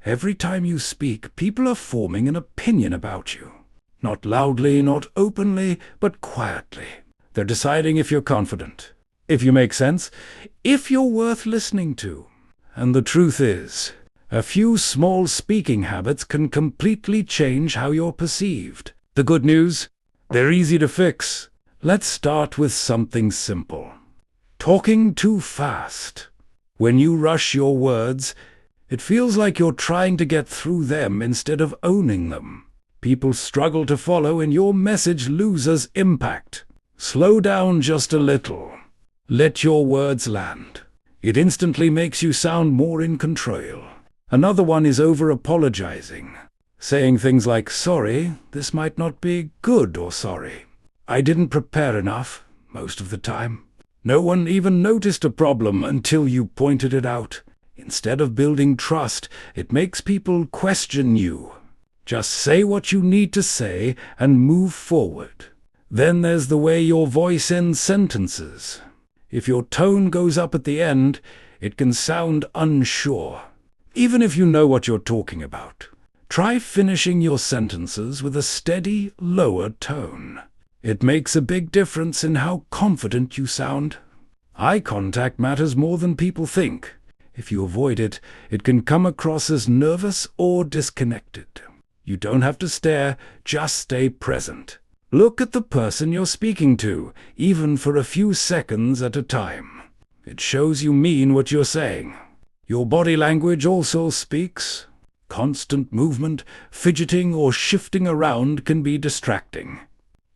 Every time you speak, people are forming an opinion about you. Not loudly, not openly, but quietly. They're deciding if you're confident, if you make sense, if you're worth listening to. And the truth is, a few small speaking habits can completely change how you're perceived. The good news? They're easy to fix. Let's start with something simple. Talking too fast. When you rush your words, it feels like you're trying to get through them instead of owning them. People struggle to follow and your message loses impact. Slow down just a little. Let your words land. It instantly makes you sound more in control. Another one is over-apologizing. Saying things like, sorry, this might not be good, or sorry, I didn't prepare enough, most of the time. No one even noticed a problem until you pointed it out. Instead of building trust, it makes people question you. Just say what you need to say and move forward. Then there's the way your voice ends sentences. If your tone goes up at the end, it can sound unsure. Even if you know what you're talking about, try finishing your sentences with a steady, lower tone. It makes a big difference in how confident you sound. Eye contact matters more than people think. If you avoid it, it can come across as nervous or disconnected. You don't have to stare, just stay present. Look at the person you're speaking to, even for a few seconds at a time. It shows you mean what you're saying. Your body language also speaks. Constant movement, fidgeting, or shifting around can be distracting.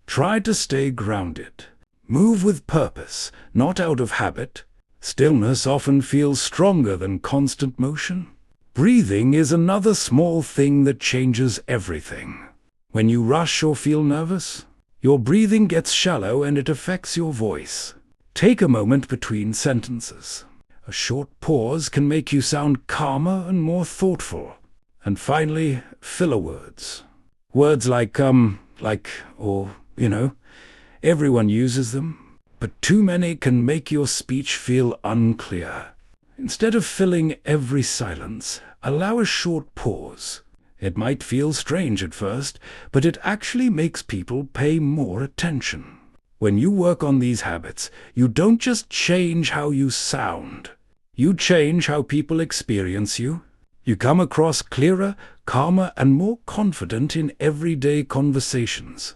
Try to stay grounded. Move with purpose, not out of habit. Stillness often feels stronger than constant motion. Breathing is another small thing that changes everything. When you rush or feel nervous, your breathing gets shallow and it affects your voice. Take a moment between sentences. A short pause can make you sound calmer and more thoughtful. And finally, filler words. Words like, or, everyone uses them. But too many can make your speech feel unclear. Instead of filling every silence, allow a short pause. It might feel strange at first, but it actually makes people pay more attention. When you work on these habits, you don't just change how you sound. You change how people experience you. You come across clearer, calmer, and more confident in everyday conversations.